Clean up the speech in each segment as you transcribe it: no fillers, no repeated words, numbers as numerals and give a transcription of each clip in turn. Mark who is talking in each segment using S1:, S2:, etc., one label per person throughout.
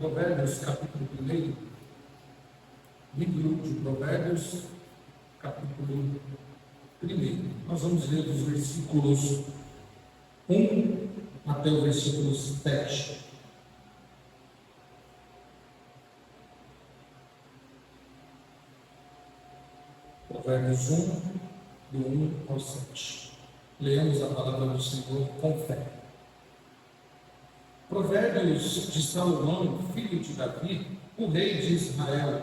S1: Provérbios, capítulo 1, livro de Provérbios, capítulo 1. Nós vamos ler dos versículos 1 até o versículo 7. Provérbios 1, do 1 ao 7. Leamos a palavra do Senhor com fé. Provérbios de Salomão, filho de Davi, o rei de Israel,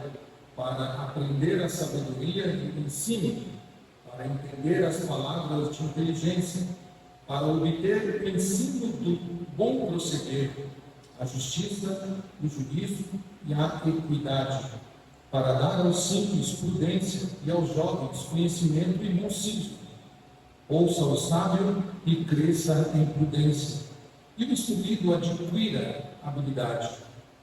S1: para aprender a sabedoria e o ensino, para entender as palavras de inteligência, para obter o ensino do bom proceder, a justiça, o juízo e a equidade, para dar aos simples prudência e aos jovens conhecimento e bom senso. Ouça o sábio e cresça em prudência, e o instruído adquira habilidade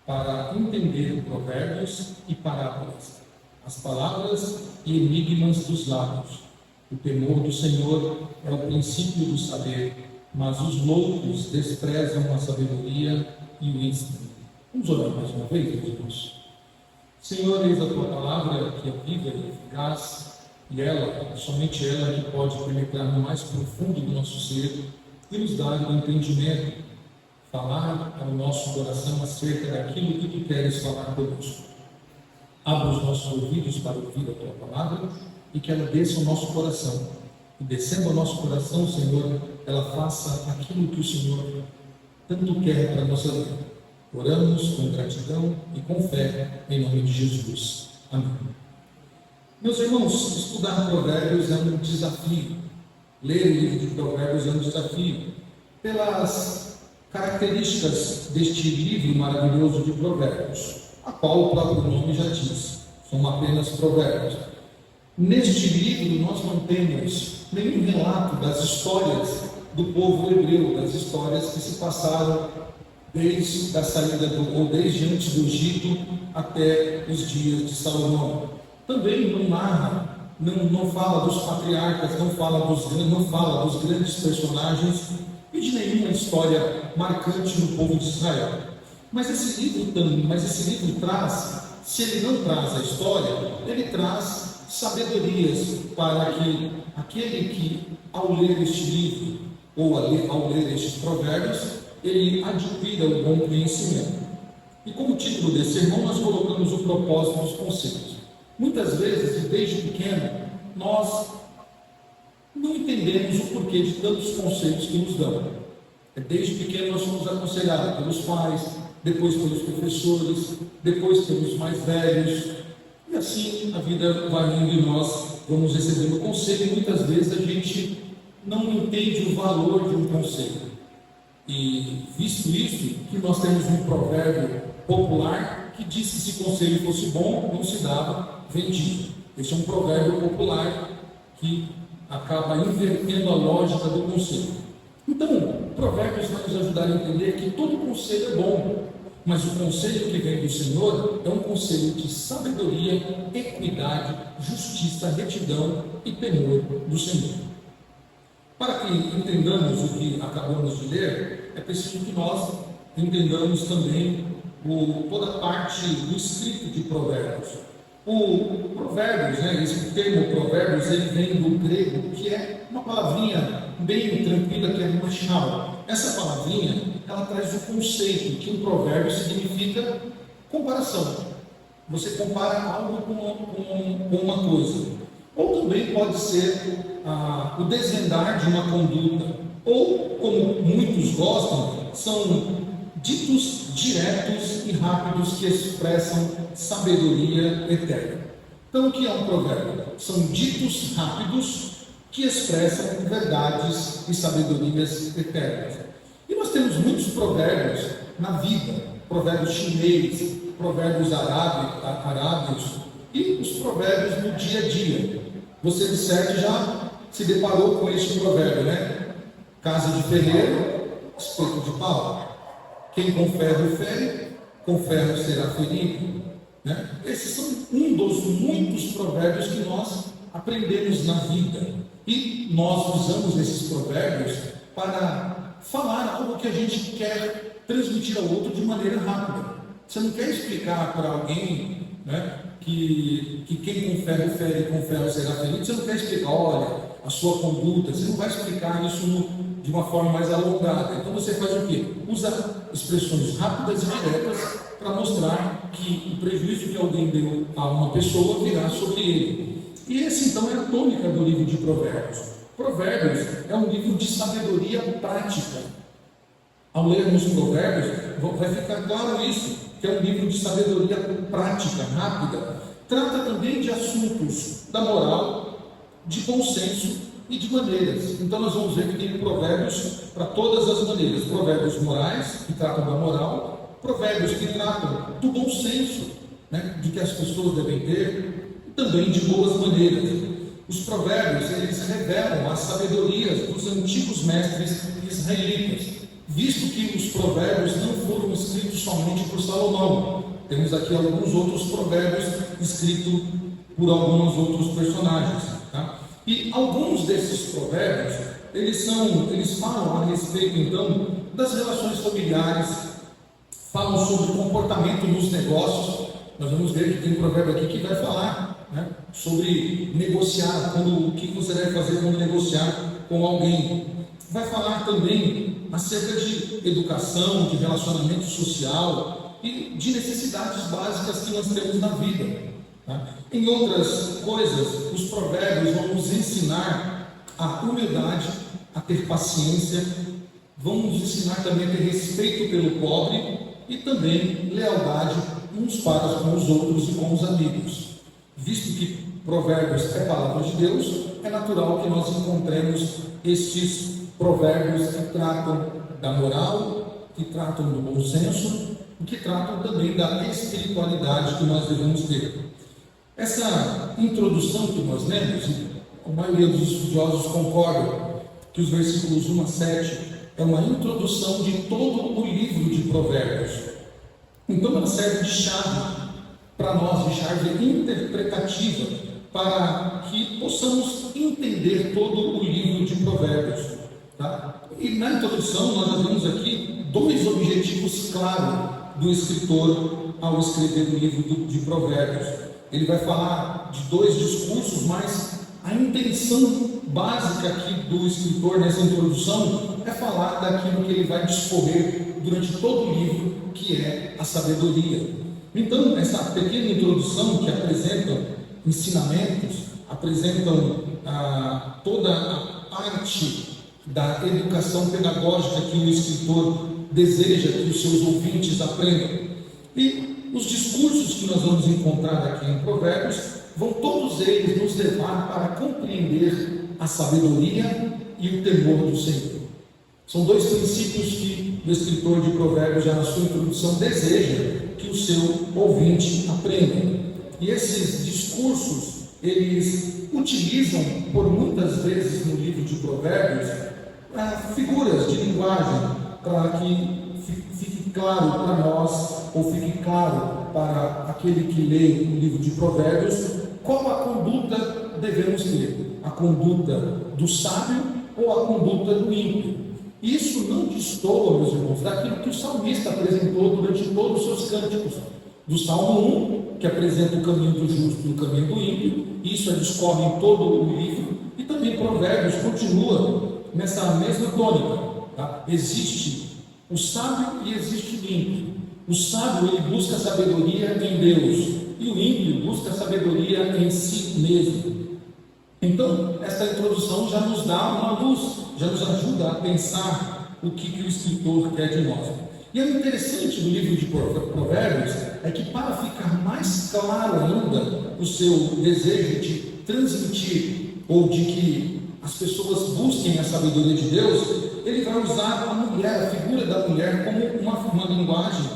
S1: para entender provérbios e parábolas, as palavras e enigmas dos lábios. O temor do Senhor é o princípio do saber, mas os loucos desprezam a sabedoria e o ensino. Vamos orar mais uma vez, meus irmãos. Senhor, eis a tua palavra que é viva e eficaz, e ela, somente ela, que pode penetrar no mais profundo do nosso ser e nos dar o entendimento, falar ao nosso coração acerca daquilo que tu queres falar conosco. Abra os nossos ouvidos para ouvir a tua palavra e que ela desça ao nosso coração. E descendo ao nosso coração, Senhor, ela faça aquilo que o Senhor tanto quer para a nossa vida. Oramos com gratidão e com fé, em nome de Jesus. Amém. Meus irmãos, estudar Provérbios é um desafio. Ler o livro de Provérbios é um desafio. Pelas características deste livro maravilhoso de Provérbios, a qual o próprio nome já diz, são apenas provérbios. Neste livro nós não temos nenhum relato das histórias do povo hebreu, das histórias que se passaram desde a saída ou desde antes do Egito até os dias de Salomão. Também não narra, não fala dos patriarcas, não fala dos grandes personagens e de nenhuma história marcante no povo de Israel. Mas esse livro traz, se ele não traz a história, ele traz sabedorias para que aquele que, ao ler este livro, ou ao ler estes provérbios, ele adquira o bom conhecimento. E como título desse sermão, nós colocamos o propósito dos conceitos. Muitas vezes, e desde pequeno, nós não entendemos o porquê de tantos conceitos que nos dão. Desde pequeno nós somos aconselhados pelos pais, depois pelos professores, depois pelos mais velhos, e assim a vida vai indo e nós vamos recebendo conselho, e muitas vezes a gente não entende o valor de um conselho. E visto isso, que nós temos um provérbio popular que diz que se conselho fosse bom, não se dava vendido. Esse é um provérbio popular que acaba invertendo a lógica do conselho. Então, Provérbios vai nos ajudar a entender que todo conselho é bom, mas o conselho que vem do Senhor é um conselho de sabedoria, equidade, justiça, retidão e temor do Senhor. Para que entendamos o que acabamos de ler, é preciso que nós entendamos também toda a parte do escrito de Provérbios. O Provérbios, esse termo Provérbios, ele vem do grego, que é uma palavrinha bem tranquila, que é machal. Essa palavrinha, ela traz o conceito que um provérbio significa comparação. Você compara algo com uma coisa. Ou também pode ser o desvendar de uma conduta. Ou, como muitos gostam, são ditos diretos e rápidos que expressam sabedoria eterna. Então, o que é um provérbio? São ditos rápidos que expressam verdades e sabedorias eternas. E nós temos muitos provérbios na vida, provérbios chineses, provérbios arábios e os provérbios no dia a dia. Você de certo já se deparou com este provérbio, né? Casa de ferreiro, espeto de pau. Quem com ferro fere, com ferro será ferido. Né? Esses são um dos muitos provérbios que nós aprendemos na vida. E nós usamos esses provérbios para falar algo que a gente quer transmitir ao outro de maneira rápida. Você não quer explicar para alguém, né, que quem com ferro fere, com ferro será ferido. Você não quer explicar, olha, a sua conduta. Você não vai explicar isso de uma forma mais alongada. Então você faz o quê? Usa expressões rápidas e diretas para mostrar que o prejuízo que alguém deu a uma pessoa virá sobre ele. E esse então é a tônica do livro de Provérbios. Provérbios é um livro de sabedoria prática. Ao lermos Provérbios, vai ficar claro isso, que é um livro de sabedoria prática, rápida. Trata também de assuntos da moral, de bom senso e de maneiras. Então nós vamos ver que tem provérbios para todas as maneiras. Provérbios morais, que tratam da moral, provérbios que tratam do bom senso, né, de que as pessoas devem ter, e também de boas maneiras. Os provérbios, eles revelam as sabedorias dos antigos mestres israelitas, visto que os provérbios não foram escritos somente por Salomão. Temos aqui alguns outros provérbios escritos por alguns outros personagens. Tá? E alguns desses provérbios, eles falam a respeito, então, das relações familiares, falam sobre o comportamento nos negócios. Nós vamos ver que tem um provérbio aqui que vai falar, né, sobre negociar, o que você deve fazer quando negociar com alguém. Vai falar também acerca de educação, de relacionamento social e de necessidades básicas que nós temos na vida. Tá? Em outras coisas, os provérbios vão nos ensinar a humildade, a ter paciência, vão nos ensinar também a ter respeito pelo pobre e também lealdade uns para com os outros e com os amigos. Visto que provérbios é palavra de Deus, é natural que nós encontremos estes provérbios que tratam da moral, que tratam do bom senso e que tratam também da espiritualidade que nós devemos ter. Essa introdução que nós lemos, a maioria dos estudiosos concordam que os versículos 1 a 7 é uma introdução de todo o livro de Provérbios. Então ela serve de chave para nós, de chave interpretativa, para que possamos entender todo o livro de Provérbios. Tá? E na introdução nós já vemos aqui dois objetivos claros do escritor ao escrever o livro de Provérbios. Ele vai falar de dois discursos, mas a intenção básica aqui do escritor nessa introdução é falar daquilo que ele vai discorrer durante todo o livro, que é a sabedoria. Então, essa pequena introdução que apresenta ensinamentos, apresentam toda a parte da educação pedagógica que o escritor deseja que os seus ouvintes aprendam. E os discursos que nós vamos encontrar aqui em Provérbios vão todos eles nos levar para compreender a sabedoria e o temor do Senhor. São dois princípios que o escritor de Provérbios, já na sua introdução, deseja que o seu ouvinte aprenda. E esses discursos, eles utilizam por muitas vezes no livro de Provérbios figuras de linguagem para que fique claro para nós, ou fique claro para aquele que lê o livro de Provérbios, qual a conduta devemos ter: a conduta do sábio ou a conduta do ímpio. Isso não destoa, meus irmãos, daquilo que o salmista apresentou durante todos os seus cânticos. Do Salmo 1, que apresenta o caminho do justo e o caminho do ímpio, isso discorre em todo o livro, e também Provérbios continua nessa mesma tônica. Tá? Existe o sábio e existe o ímpio. O sábio, ele busca sabedoria em Deus, e o ímpio busca sabedoria em si mesmo. Então, esta introdução já nos dá uma luz, já nos ajuda a pensar o que o escritor quer de nós. E o interessante do livro de Provérbios é que, para ficar mais claro ainda o seu desejo de transmitir, ou de que as pessoas busquem a sabedoria de Deus, ele vai usar a mulher, a figura da mulher, como uma linguagem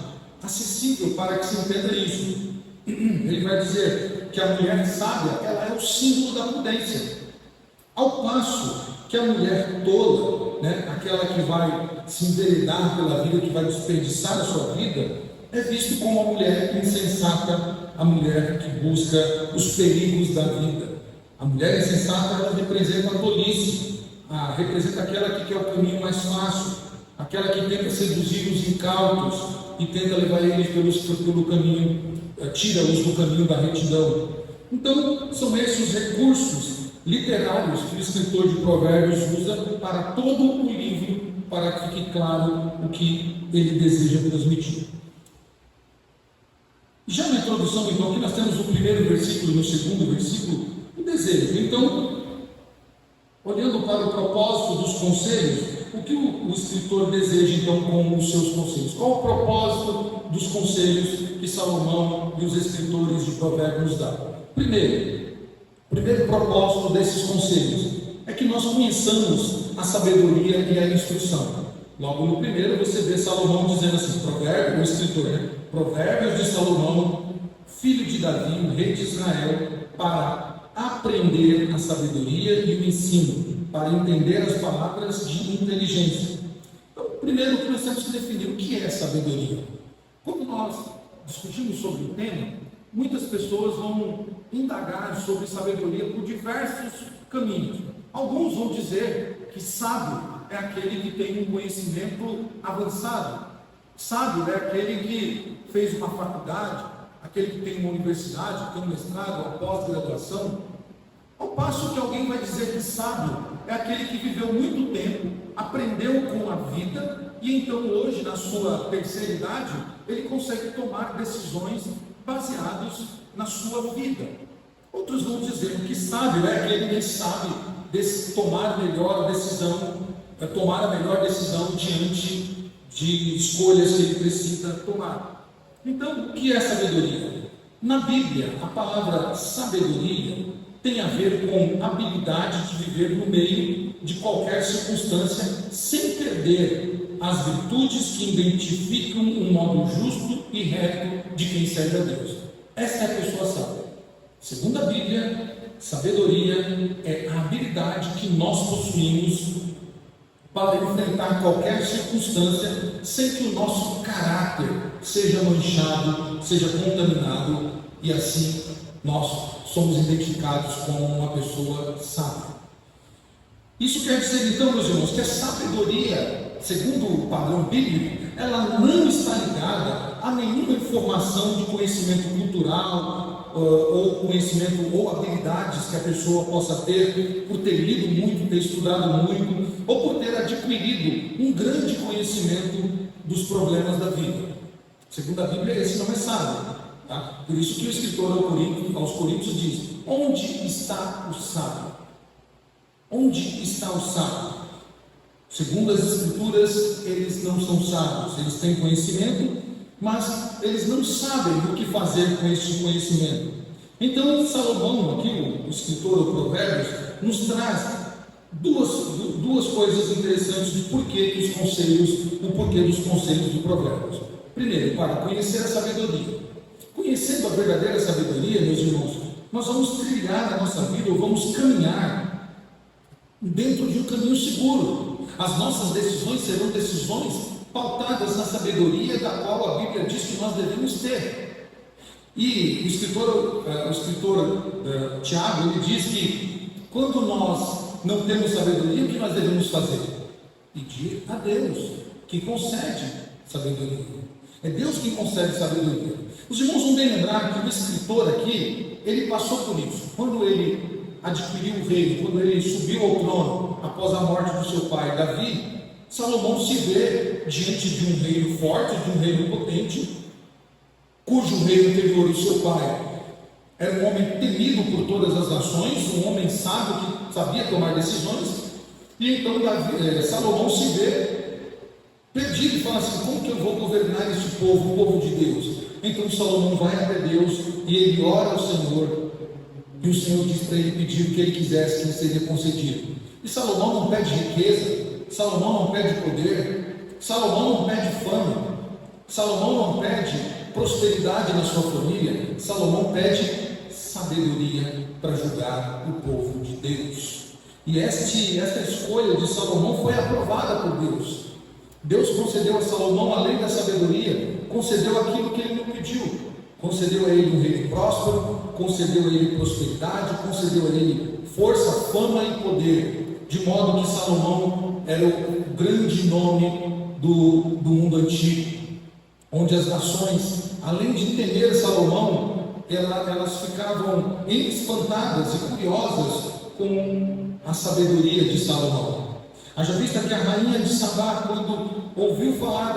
S1: acessível para que se entenda isso. Ele vai dizer que a mulher sábia, ela é o símbolo da prudência, ao passo que a mulher tola, né, aquela que vai se enveredar pela vida, que vai desperdiçar a sua vida, é visto como a mulher insensata, a mulher que busca os perigos da vida. A mulher insensata, ela representa a tolice, representa aquela que quer o caminho mais fácil, aquela que tenta seduzir os incautos e tenta levar eles pelo caminho, tira-os do caminho da retidão. Então, são esses os recursos literários que o escritor de Provérbios usa para todo o livro, para que fique claro o que ele deseja transmitir. Já na introdução, então, aqui nós temos o primeiro versículo e no segundo versículo, o desejo. Então, olhando para o propósito dos conselhos, o que o escritor deseja, então, com os seus conselhos? Qual o propósito dos conselhos que Salomão e os escritores de Provérbios dão? Primeiro propósito desses conselhos é que nós conheçamos a sabedoria e a instrução. Logo no primeiro você vê Salomão dizendo assim, o escritor, Provérbios de Salomão, filho de Davi, o rei de Israel, para aprender a sabedoria e o ensino, para entender as palavras de inteligência. Então, primeiro que nós temos que definir o que é sabedoria. Quando nós discutimos sobre o tema, muitas pessoas vão indagar sobre sabedoria por diversos caminhos. Alguns vão dizer que sábio é aquele que tem um conhecimento avançado. Sábio é aquele que fez uma faculdade, aquele que tem uma universidade, tem um mestrado, uma pós-graduação. Ao passo que alguém vai dizer que sábio é aquele que viveu muito tempo, aprendeu com a vida e então hoje, na sua terceira idade, ele consegue tomar decisões baseadas na sua vida. Outros vão dizer que sábio é aquele que sabe tomar a melhor decisão diante de escolhas que ele precisa tomar. Então, o que é sabedoria? Na Bíblia, a palavra sabedoria tem a ver com habilidade de viver no meio de qualquer circunstância sem perder as virtudes que identificam um modo justo e reto de quem serve a Deus. Essa é a pessoa sábia. Segundo a Bíblia, sabedoria é a habilidade que nós possuímos para enfrentar qualquer circunstância sem que o nosso caráter seja manchado, seja contaminado, e assim nós somos identificados como uma pessoa sábia. Isso quer dizer então, meus irmãos, que a sabedoria, segundo o padrão bíblico, ela não está ligada a nenhuma informação de conhecimento cultural, ou conhecimento ou habilidades que a pessoa possa ter por ter lido muito, ter estudado muito, ou por ter adquirido um grande conhecimento dos problemas da vida. Segundo a Bíblia, esse não é sábio. Tá? Por isso que o escritor aos Coríntios diz: onde está o sábio? Onde está o sábio? Segundo as Escrituras, eles não são sábios, eles têm conhecimento, mas eles não sabem o que fazer com este conhecimento. Então, Salomão, aqui o escritor do Provérbios, nos traz duas coisas interessantes de o porquê dos conselhos do Provérbios. Primeiro, para conhecer a sabedoria. Conhecendo a verdadeira sabedoria, meus irmãos, nós vamos trilhar na nossa vida, ou vamos caminhar dentro de um caminho seguro. As nossas decisões serão decisões pautadas na sabedoria da qual a Bíblia diz que nós devemos ter. E o escritor Tiago, ele diz que quando nós não temos sabedoria, o que nós devemos fazer? Pedir a Deus, que concede sabedoria. É Deus quem concede sabedoria. Os irmãos vão bem lembrar que o escritor aqui, ele passou por isso. Quando ele adquiriu o reino, quando ele subiu ao trono, após a morte do seu pai Davi, Salomão se vê diante de um reino forte, de um reino potente, cujo reino anterior, o seu pai, era um homem temido por todas as nações, um homem sábio que sabia tomar decisões, e então Salomão se vê perdido e fala assim: como que eu vou governar este povo, o povo de Deus? Então Salomão vai até Deus e ele ora ao Senhor, e o Senhor diz para ele pedir o que ele quisesse, que lhe seria concedido. E Salomão não pede riqueza, Salomão não pede poder, Salomão não pede fama, Salomão não pede prosperidade na sua família, Salomão pede sabedoria para julgar o povo de Deus. E esta escolha de Salomão foi aprovada por Deus. Deus concedeu a Salomão, além da sabedoria, concedeu aquilo que ele não pediu. Concedeu a ele um reino próspero, concedeu a ele prosperidade, concedeu a ele força, fama e poder, de modo que Salomão era o grande nome do mundo antigo, onde as nações, além de temer Salomão, elas ficavam espantadas e curiosas com a sabedoria de Salomão. Haja vista que a rainha de Sabá, quando ouviu falar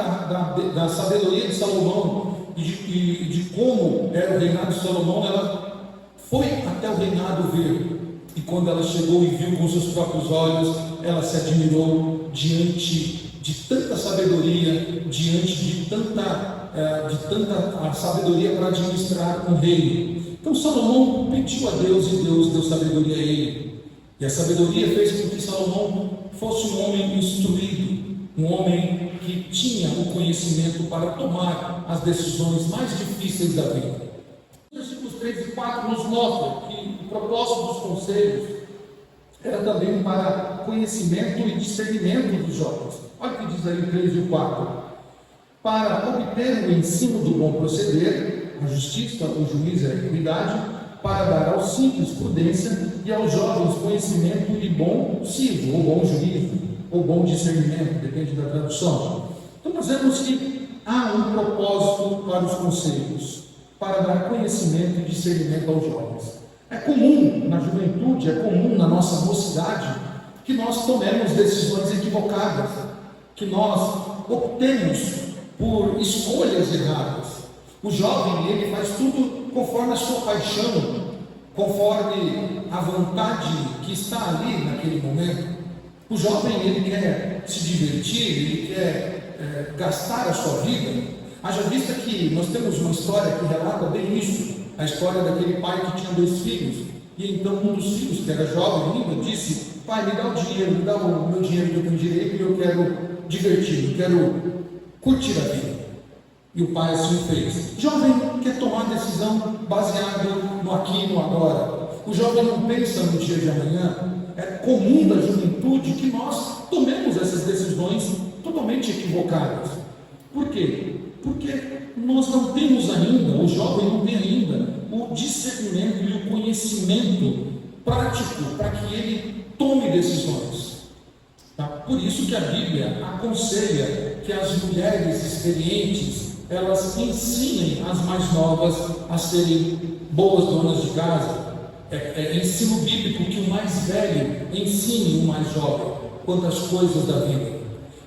S1: da sabedoria de Salomão e de como era o reinado de Salomão, ela foi até o reinado ver. E quando ela chegou e viu com seus próprios olhos, ela se admirou diante de tanta sabedoria, diante de tanta sabedoria para administrar um reino. Então Salomão pediu a Deus e Deus deu sabedoria a ele. E a sabedoria fez com que Salomão fosse um homem instruído, um homem que tinha o conhecimento para tomar as decisões mais difíceis da vida. Os versículos 3 e 4 nos mostram que o propósito dos conselhos era também para conhecimento e discernimento dos jovens. Olha o que diz aí o 3 e o 4. Para obter o ensino do bom proceder, a justiça, o juízo e a equidade, para dar aos simples prudência e aos jovens conhecimento e bom siso, ou bom juízo, ou bom discernimento, depende da tradução. Então nós vemos que há um propósito para os conselhos, para dar conhecimento e discernimento aos jovens. É comum na juventude, é comum na nossa mocidade, que nós tomemos decisões equivocadas, que nós optemos por escolhas erradas. O jovem, ele faz tudo conforme a sua paixão, conforme a vontade que está ali naquele momento. O jovem, ele quer se divertir, ele quer gastar a sua vida. Haja vista que nós temos uma história que relata bem isso, a história daquele pai que tinha 2 filhos, e então um dos filhos, que era jovem ainda, disse: pai, me dá o dinheiro, me dá o meu dinheiro que eu tenho direito, e eu quero divertir, eu quero curtir a vida. E o pai assim fez. O jovem quer tomar decisão baseado no aqui e no agora. O jovem não pensa no dia de amanhã. É comum da juventude que nós tomemos essas decisões totalmente equivocadas. Por quê? Porque nós não temos ainda, o jovem não tem ainda o discernimento e o conhecimento prático para que ele tome decisões. Tá? Por isso que a Bíblia aconselha que as mulheres experientes elas ensinem as mais novas a serem boas donas de casa. É ensino bíblico que o mais velho ensine o mais jovem quanto às coisas da vida.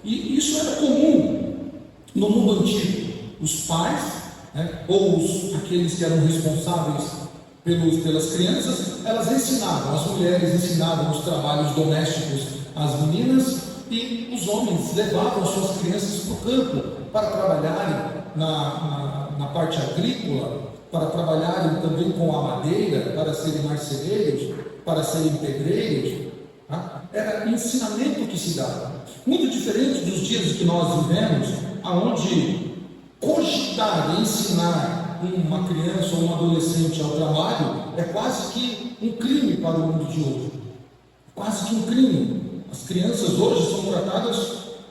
S1: E isso era comum no mundo antigo. Os pais, ou aqueles que eram responsáveis pelas crianças, elas ensinavam, as mulheres ensinavam os trabalhos domésticos às meninas, e os homens levavam as suas crianças para o campo para trabalharem na parte agrícola, para trabalharem também com a madeira, para serem marceleiros, para serem pedreiros. Tá? Era ensinamento que se dava. Muito diferente dos dias que nós vivemos, aonde cogitar e ensinar uma criança ou um adolescente ao trabalho é quase que um crime para o mundo de hoje. Quase que um crime. As crianças hoje são tratadas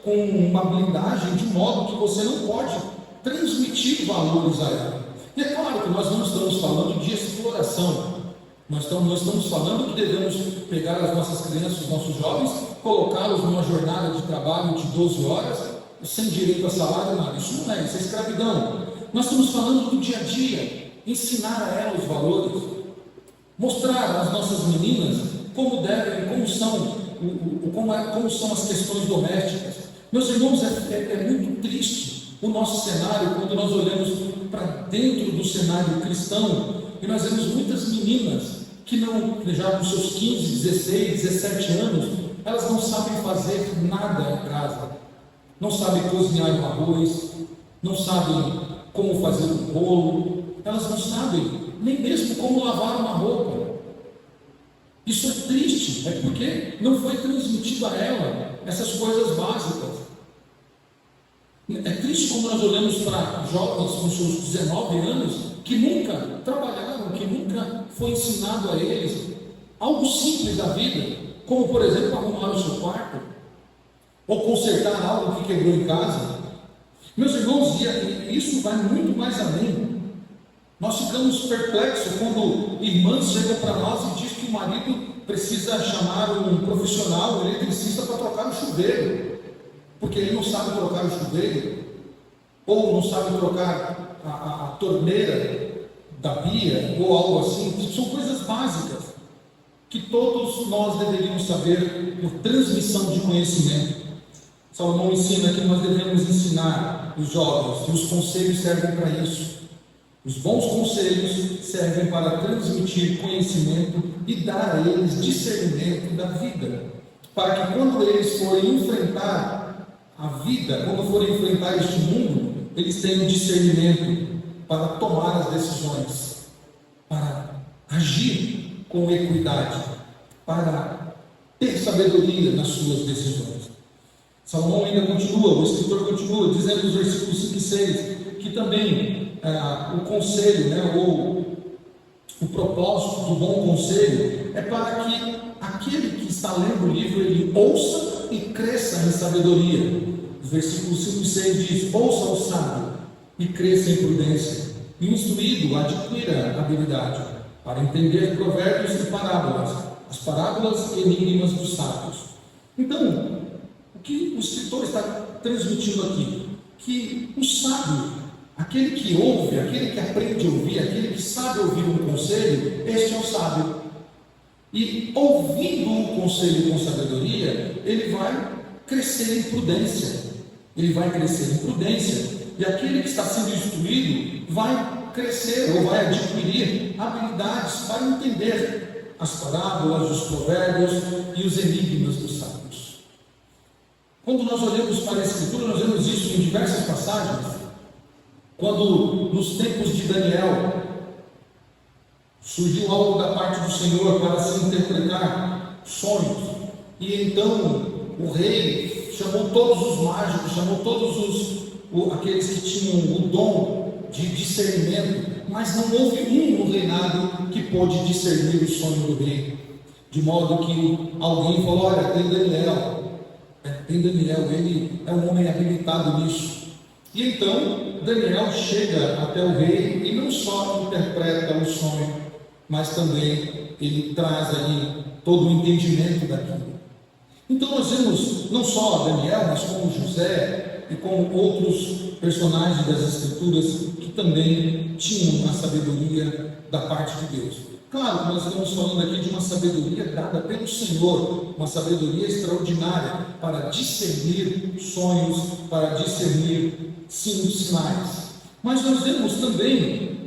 S1: com uma blindagem de modo que você não pode transmitir valores a ela. E é claro que nós não estamos falando de exploração. Nós estamos falando que devemos pegar as nossas crianças, os nossos jovens, colocá-los numa jornada de trabalho de 12 horas, sem direito a salário, nada. Isso não é, isso é escravidão. Nós estamos falando do dia a dia, ensinar a ela os valores, mostrar às nossas meninas como são as questões domésticas. Meus irmãos, é muito triste o nosso cenário quando nós olhamos para dentro do cenário cristão e nós vemos muitas meninas que já com seus 15, 16, 17 anos, elas não sabem fazer nada em casa, não sabem cozinhar um arroz, não sabem como fazer um bolo, elas não sabem nem mesmo como lavar uma roupa. Isso é triste, é porque não foi transmitido a ela essas coisas básicas. É triste como nós olhamos para jovens com seus 19 anos que nunca trabalharam, que nunca foi ensinado a eles algo simples da vida, como por exemplo arrumar o seu quarto, ou consertar algo que quebrou em casa. Meus irmãos, isso vai muito mais além. Nós ficamos perplexos quando irmãs chegam para nós e dizem que o marido precisa chamar um profissional, um eletricista, para trocar o chuveiro. porque ele não sabe trocar o chuveiro, ou não sabe trocar a torneira da pia, ou algo assim. São coisas básicas que todos nós deveríamos saber por transmissão de conhecimento. Salomão ensina que nós devemos ensinar os jovens, e os conselhos servem para isso. Os bons conselhos servem para transmitir conhecimento e dar a eles discernimento da vida, para que quando eles forem enfrentar a vida, quando forem enfrentar este mundo, eles tenham discernimento para tomar as decisões, para agir com equidade, para ter sabedoria nas suas decisões. Salomão ainda continua, o escritor continua, dizendo nos versículos 5 e 6, que também o conselho, ou o propósito do bom conselho é para que aquele que está lendo o livro, ele ouça e cresça em sabedoria. Os versículos 5 e 6 diz: ouça o sábio e cresça em prudência, e o instruído adquira habilidade para entender provérbios e parábolas, as parábolas e enigmas dos sábios. Então, o que o escritor está transmitindo aqui? Que o sábio, aquele que ouve, aquele que aprende a ouvir, aquele que sabe ouvir um conselho, este é o sábio. E ouvindo o conselho com sabedoria, ele vai crescer em prudência. Ele vai crescer em prudência. E aquele que está sendo instruído vai crescer ou vai adquirir habilidades para entender as parábolas, os provérbios e os enigmas dos sábios. Quando nós olhamos para a Escritura, nós vemos isso em diversas passagens. Quando nos tempos de Daniel surgiu algo da parte do Senhor para se interpretar sonhos, e então o rei chamou todos os mágicos, chamou todos aqueles que tinham o dom de discernimento, mas não houve um no reinado que pôde discernir o sonho do rei, de modo que alguém falou: olha, tem Daniel, ele é um homem habilitado nisso. E então Daniel chega até o rei e não só interpreta o sonho, mas também ele traz ali todo o entendimento daquilo. Então nós vemos não só Daniel, mas como José e como outros personagens das Escrituras que também tinham a sabedoria da parte de Deus. Claro, nós estamos falando aqui de uma sabedoria dada pelo Senhor, uma sabedoria extraordinária para discernir sonhos, para discernir sinais. Mas nós vemos também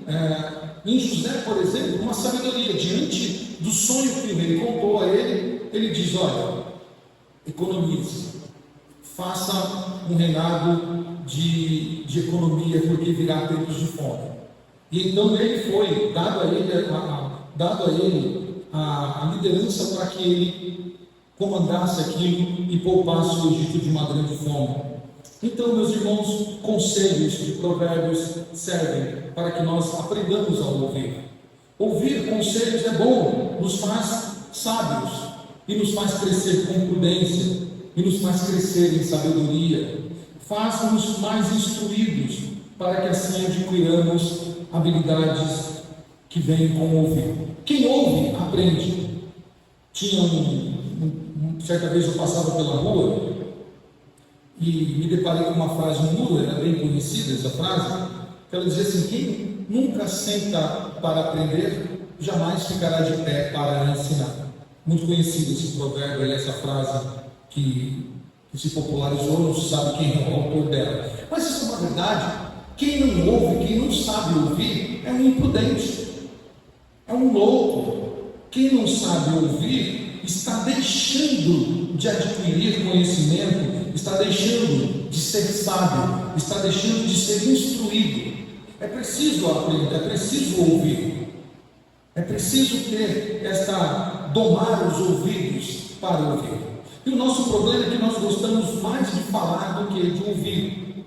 S1: em José, por exemplo, uma sabedoria. Diante do sonho que o rei contou a ele, ele diz: olha, economize, faça um reinado de economia, porque virá tempos de fome. E então ele foi dado a ele a liderança para que ele comandasse aquilo e poupasse o Egito de uma grande fome. Então, meus irmãos, conselhos de provérbios servem para que nós aprendamos a ouvir. Ouvir conselhos é bom, nos faz sábios e nos faz crescer com prudência e nos faz crescer em sabedoria, faz-nos mais instruídos para que assim adquiramos habilidades que vêm com o ouvir. Quem ouve, aprende. Certa vez eu passava pela rua e me deparei com uma frase no muro, era bem conhecida essa frase, que ela dizia assim: quem nunca senta para aprender, jamais ficará de pé para ensinar. Muito conhecido esse provérbio e essa frase que se popularizou, não se sabe quem é o autor dela. Mas isso é uma verdade. Quem não ouve, quem não sabe ouvir, é um imprudente, é um louco. Quem não sabe ouvir está deixando de adquirir conhecimento, está deixando de ser sábio, está deixando de ser instruído. É preciso aprender, é preciso ouvir, é preciso ter domar os ouvidos para ouvir. E o nosso problema é que nós gostamos mais de falar do que de ouvir.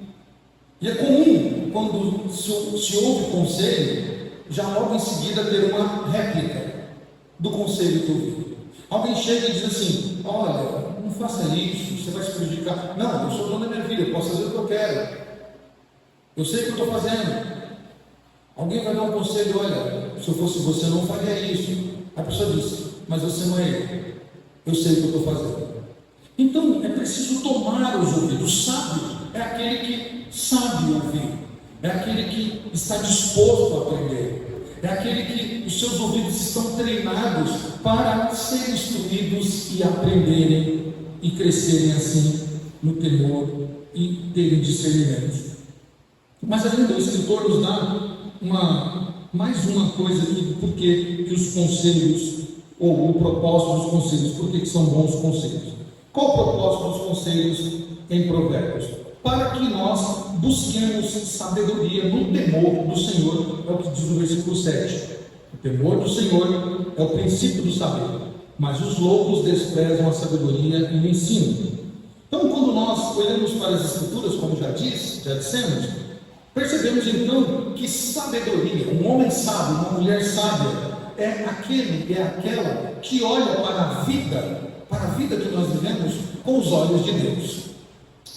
S1: E é comum, quando se ouve conselho, já logo em seguida ter uma réplica do conselho que ouviu. Alguém chega e diz assim: olha, não faça isso, você vai se prejudicar. Não, eu sou dono da minha vida, eu posso fazer o que eu quero, eu sei o que eu estou fazendo. Alguém vai dar um conselho: olha, se eu fosse você, não faria isso. A pessoa diz: mas você não é eu sei o que eu estou fazendo. Então é preciso tomar os ouvidos. Sábio é aquele que sabe ouvir, é aquele que está disposto a aprender, é aquele que os seus ouvidos estão treinados para serem instruídos e aprenderem e crescerem assim no temor e terem discernimento. Mas ainda o escritor nos dá mais uma coisa aqui, por que os conselhos, ou o propósito dos conselhos, por que são bons conselhos. Qual o propósito dos conselhos em Provérbios? Para que nós busquemos sabedoria no temor do Senhor, é o que diz o versículo 7. O temor do Senhor é o princípio do saber, mas os loucos desprezam a sabedoria e o ensino. Então, quando nós olhamos para as Escrituras, como já dissemos, percebemos então que sabedoria, um homem sábio, uma mulher sábia, é aquela que olha para a vida que nós vivemos com os olhos de Deus.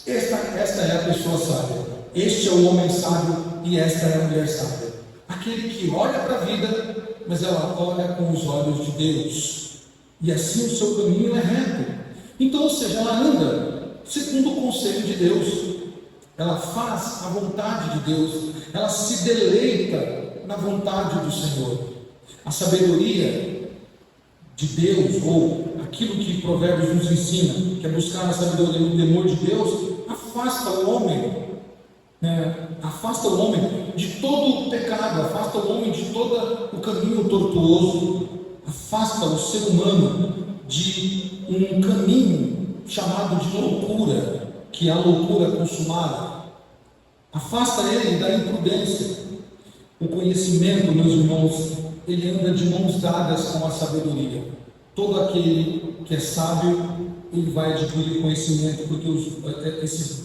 S1: Esta é a pessoa sábia, este é o homem sábio e esta é a mulher sábia. Aquele que olha para a vida, mas ela olha com os olhos de Deus, e assim o seu caminho é reto. Então, ou seja, ela anda segundo o conselho de Deus, ela faz a vontade de Deus, ela se deleita na vontade do Senhor. A sabedoria de Deus, ou aquilo que Provérbios nos ensina, que é buscar a sabedoria no temor de Deus, afasta o homem de todo o pecado, afasta o homem de todo o caminho tortuoso, afasta o ser humano de um caminho chamado de loucura, que é a loucura consumada, afasta ele da imprudência. O conhecimento, meus irmãos, ele anda de mãos dadas com a sabedoria. Todo aquele que é sábio, ele vai adquirir conhecimento, porque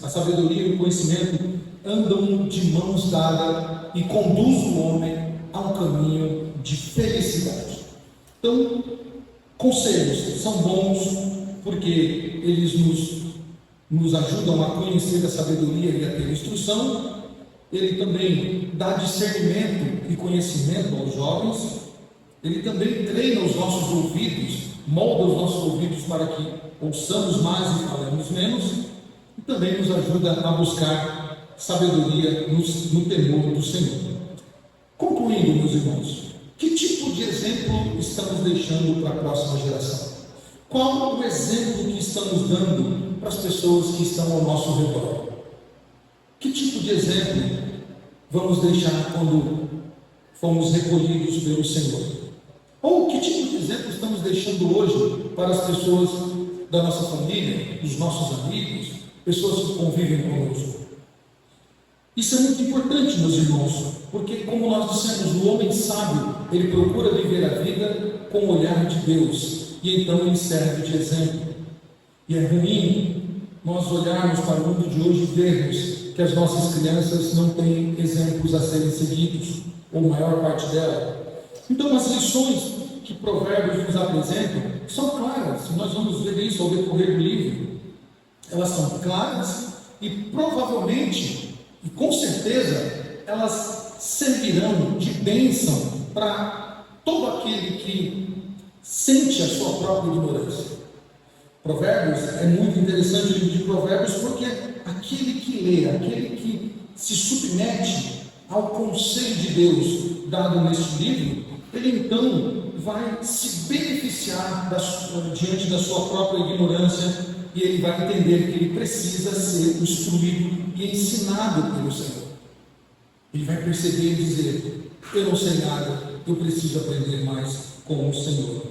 S1: a sabedoria e o conhecimento andam de mãos dadas e conduz o homem a um caminho de felicidade. Então, conselhos são bons porque eles nos ajudam a conhecer a sabedoria e a ter instrução. Ele também dá discernimento e conhecimento aos jovens. Ele também treina os nossos ouvidos, molda os nossos ouvidos para que ouçamos mais e falemos menos. E também nos ajuda a buscar sabedoria no temor do Senhor. Concluindo, meus irmãos, que tipo de exemplo estamos deixando para a próxima geração? Qual o exemplo que estamos dando para as pessoas que estão ao nosso redor? Que tipo de exemplo vamos deixar quando fomos recolhidos pelo Senhor? Ou que tipo de exemplo estamos deixando hoje para as pessoas da nossa família, dos nossos amigos, pessoas que convivem conosco? Isso é muito importante, meus irmãos, porque, como nós dissemos, o homem sábio, ele procura viver a vida com o olhar de Deus, e então ele serve de exemplo. E é ruim nós olharmos para o mundo de hoje e vermos que as nossas crianças não têm exemplos a serem seguidos, ou a maior parte dela. Então, as lições que Provérbios nos apresentam são claras. Se nós vamos ver isso ao decorrer do livro, elas são claras e provavelmente, e com certeza, elas servirão de bênção para todo aquele que sente a sua própria ignorância. Provérbios é muito interessante, o livro de Provérbios, porque aquele que lê, aquele que se submete ao conselho de Deus dado neste livro, ele então vai se beneficiar diante da sua própria ignorância, e ele vai entender que ele precisa ser instruído e ensinado pelo Senhor. Ele vai perceber e dizer: eu não sei nada, eu preciso aprender mais com o Senhor.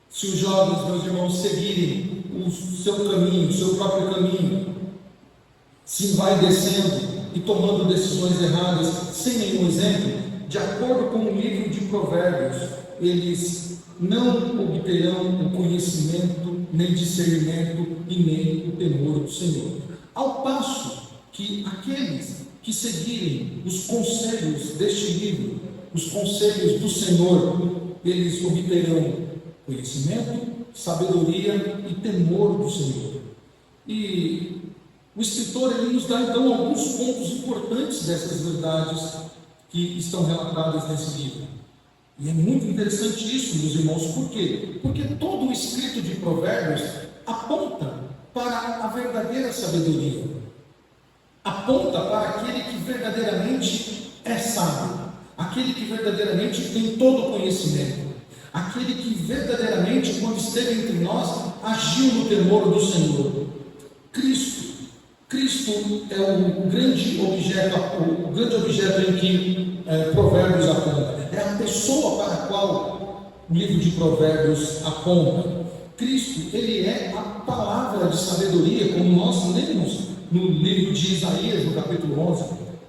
S1: Se os jovens, meus irmãos, seguirem o seu caminho, o seu próprio caminho, se envaidecendo e tomando decisões erradas, sem nenhum exemplo, de acordo com o livro de Provérbios, eles não obterão o conhecimento, nem discernimento e nem o temor do Senhor. Ao passo que aqueles que seguirem os conselhos deste livro, os conselhos do Senhor, eles obterão conhecimento, sabedoria e temor do Senhor. E o escritor ele nos dá então alguns pontos importantes dessas verdades que estão relatadas nesse livro. E é muito interessante isso, meus irmãos. Por quê? Porque todo o escrito de Provérbios aponta para a verdadeira sabedoria. Aponta para aquele que verdadeiramente é sábio, aquele que verdadeiramente tem todo o conhecimento, aquele que verdadeiramente, quando esteve entre nós, agiu no temor do Senhor. Cristo é o grande objeto em que Provérbios aponta. É a pessoa para a qual o livro de Provérbios aponta. Cristo, ele é a palavra de sabedoria, como nós lemos no livro de Isaías, no capítulo 11.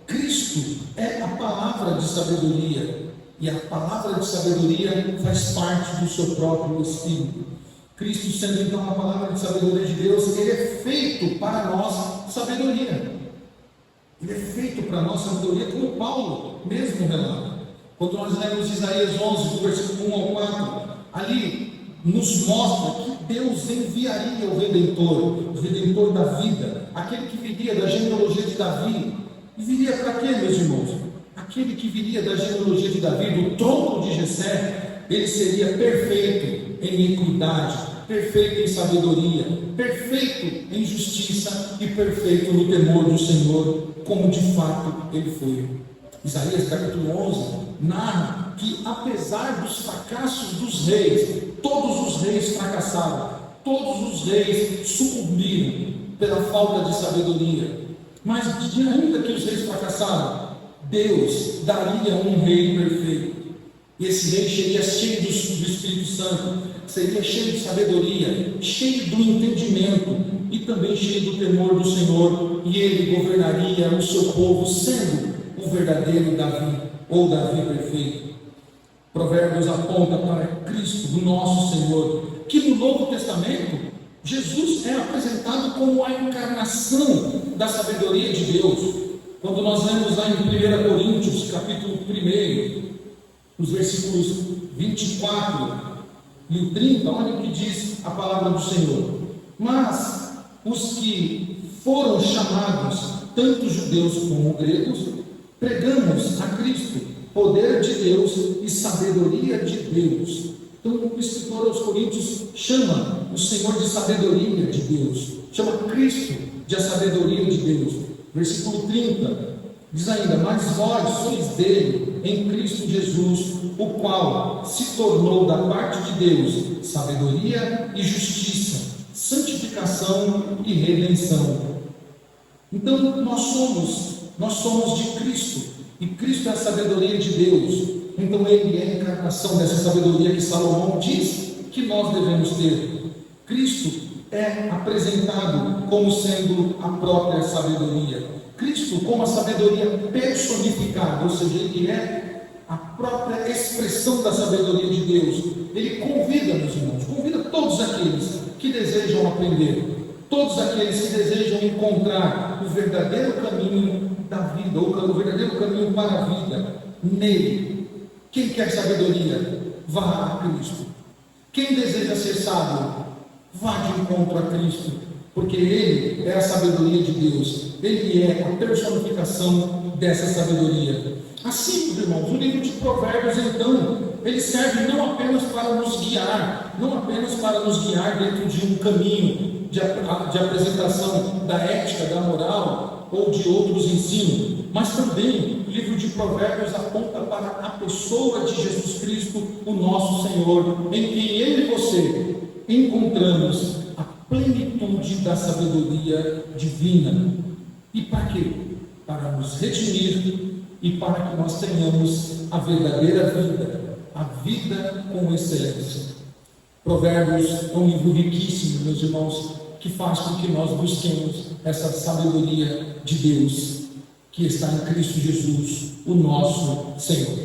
S1: Cristo é a palavra de sabedoria, e a palavra de sabedoria faz parte do seu próprio Espírito. Cristo, sendo então a palavra de sabedoria de Deus, ele é feito para nós sabedoria. Ele é feito para nós sabedoria, como Paulo mesmo relata. Quando nós lemos Isaías 11, do versículo 1 ao 4, ali nos mostra que Deus enviaria o Redentor da vida, aquele que viria da genealogia de Davi. E viria para quê, meus irmãos? Aquele que viria da genealogia de Davi, do trono de Jessé, ele seria perfeito em equidade, perfeito em sabedoria, perfeito em justiça e perfeito no temor do Senhor, como de fato ele foi. Isaías capítulo 11 narra que, apesar dos fracassos dos reis, todos os reis fracassaram, todos os reis sucumbiram pela falta de sabedoria, mas ainda que os reis fracassaram, Deus daria um rei perfeito. E esse rei seria cheio do Espírito Santo, seria cheio de sabedoria, cheio do entendimento e também cheio do temor do Senhor, e ele governaria o seu povo, sendo o verdadeiro Davi, ou Davi perfeito. Provérbios aponta para Cristo, o nosso Senhor, que no Novo Testamento Jesus é apresentado como a encarnação da sabedoria de Deus. Quando nós lemos lá em 1 Coríntios, capítulo 1, os versículos 24 e o 30, olha o que diz a palavra do Senhor. Mas os que foram chamados, tanto judeus como gregos, pregamos a Cristo, poder de Deus e sabedoria de Deus. Então o escritor aos Coríntios chama o Senhor de sabedoria de Deus, chama Cristo de a sabedoria de Deus. Versículo 30 diz ainda: mas vós sois dele, em Cristo Jesus, o qual se tornou da parte de Deus sabedoria e justiça, santificação e redenção. Então nós somos de Cristo, e Cristo é a sabedoria de Deus. Então ele é a encarnação dessa sabedoria que Salomão diz que nós devemos ter. Cristo é apresentado como sendo a própria sabedoria. Cristo como a sabedoria personificada, ou seja, ele é a própria expressão da sabedoria de Deus. Ele convida, meus irmãos, convida todos aqueles que desejam aprender, todos aqueles que desejam encontrar o verdadeiro caminho da vida, ou o verdadeiro caminho para a vida, nele. Quem quer sabedoria, vá a Cristo. Quem deseja ser sábio, vá de encontro a Cristo, porque Ele é a sabedoria de Deus, Ele é a personificação dessa sabedoria. Assim, meus irmãos, o livro de Provérbios, então, ele serve não apenas para nos guiar, dentro de um caminho de apresentação da ética, da moral, ou de outros ensinos, mas também o livro de Provérbios aponta para a pessoa de Jesus Cristo, o nosso Senhor, em quem eu e você encontramos a plenitude da sabedoria divina. E para quê? Para nos redimir e para que nós tenhamos a verdadeira vida, a vida com excelência. Provérbios é um livro riquíssimo, meus irmãos, que faz com que nós busquemos essa sabedoria de Deus, que está em Cristo Jesus, o nosso Senhor.